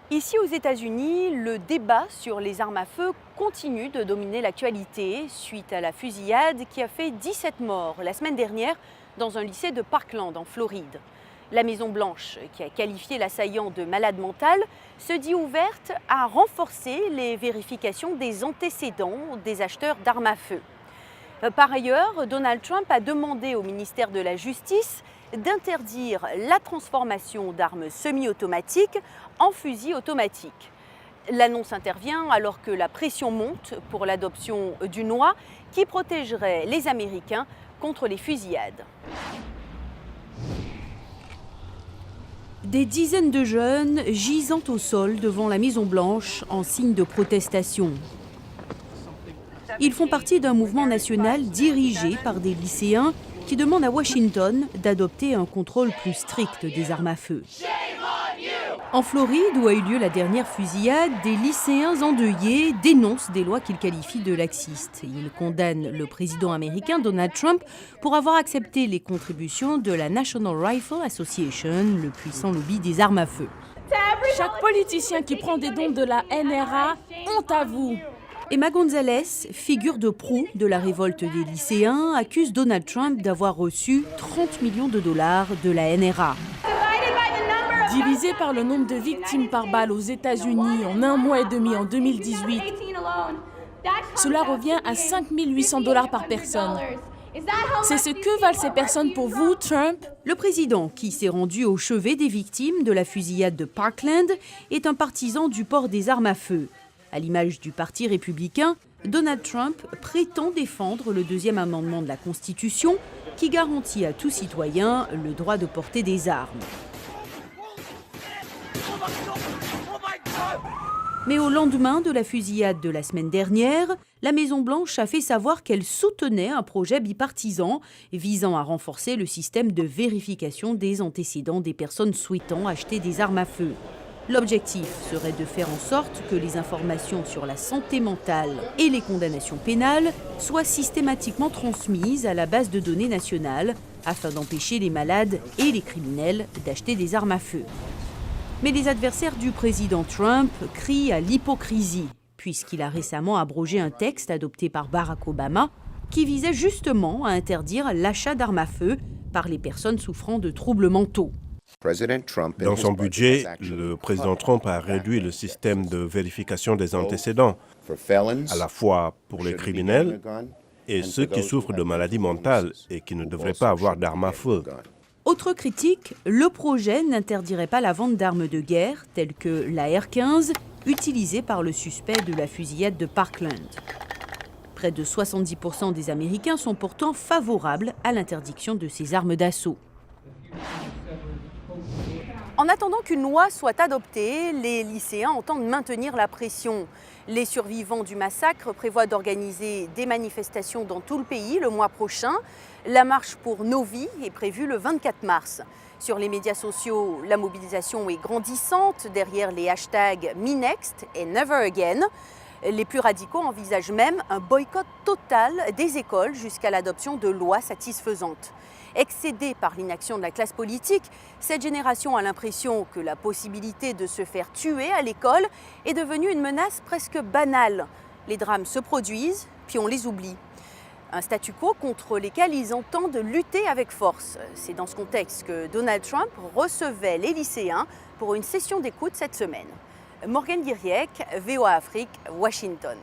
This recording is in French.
Ici aux États-Unis, le débat sur les armes à feu continue de dominer l'actualité suite à la fusillade qui a fait 17 morts la semaine dernière dans un lycée de Parkland en Floride. La Maison-Blanche, qui a qualifié l'assaillant de malade mental, se dit ouverte à renforcer les vérifications des antécédents des acheteurs d'armes à feu. Par ailleurs, Donald Trump a demandé au ministère de la Justice d'interdire la transformation d'armes semi-automatiques en fusils automatiques. L'annonce intervient alors que la pression monte pour l'adoption d'une loi qui protégerait les Américains contre les fusillades. Des dizaines de jeunes gisant au sol devant la Maison-Blanche en signe de protestation. Ils font partie d'un mouvement national dirigé par des lycéens qui demandent à Washington d'adopter un contrôle plus strict des armes à feu. En Floride, où a eu lieu la dernière fusillade, des lycéens endeuillés dénoncent des lois qu'ils qualifient de laxistes. Ils condamnent le président américain Donald Trump pour avoir accepté les contributions de la National Rifle Association, le puissant lobby des armes à feu. Chaque politicien qui prend des dons de la NRA, honte à vous! Emma Gonzalez, figure de proue de la révolte des lycéens, accuse Donald Trump d'avoir reçu 30 millions de dollars de la NRA. Divisé par le nombre de victimes par balle aux États-Unis en 1 mois et demi en 2018, cela revient à 5 800 $ par personne. C'est ce que valent ces personnes pour vous, Trump? Le président, qui s'est rendu au chevet des victimes de la fusillade de Parkland, est un partisan du port des armes à feu. À l'image du Parti républicain, Donald Trump prétend défendre le deuxième amendement de la Constitution qui garantit à tout citoyen le droit de porter des armes. Mais au lendemain de la fusillade de la semaine dernière, la Maison-Blanche a fait savoir qu'elle soutenait un projet bipartisan visant à renforcer le système de vérification des antécédents des personnes souhaitant acheter des armes à feu. L'objectif serait de faire en sorte que les informations sur la santé mentale et les condamnations pénales soient systématiquement transmises à la base de données nationale afin d'empêcher les malades et les criminels d'acheter des armes à feu. Mais les adversaires du président Trump crient à l'hypocrisie, puisqu'il a récemment abrogé un texte adopté par Barack Obama qui visait justement à interdire l'achat d'armes à feu par les personnes souffrant de troubles mentaux. Dans son budget, le président Trump a réduit le système de vérification des antécédents, à la fois pour les criminels et ceux qui souffrent de maladies mentales et qui ne devraient pas avoir d'armes à feu. Autre critique, le projet n'interdirait pas la vente d'armes de guerre, telles que la R-15, utilisée par le suspect de la fusillade de Parkland. Près de 70% des Américains sont pourtant favorables à l'interdiction de ces armes d'assaut. En attendant qu'une loi soit adoptée, les lycéens entendent maintenir la pression. Les survivants du massacre prévoient d'organiser des manifestations dans tout le pays le mois prochain. La marche pour nos vies est prévue le 24 mars. Sur les médias sociaux, la mobilisation est grandissante derrière les hashtags MeNext et Never Again. Les plus radicaux envisagent même un boycott total des écoles jusqu'à l'adoption de lois satisfaisantes. Excédée par l'inaction de la classe politique, cette génération a l'impression que la possibilité de se faire tuer à l'école est devenue une menace presque banale. Les drames se produisent, puis on les oublie. Un statu quo contre lequel ils entendent lutter avec force. C'est dans ce contexte que Donald Trump recevait les lycéens pour une session d'écoute cette semaine. Morgane Guiriec, VOA Afrique, Washington.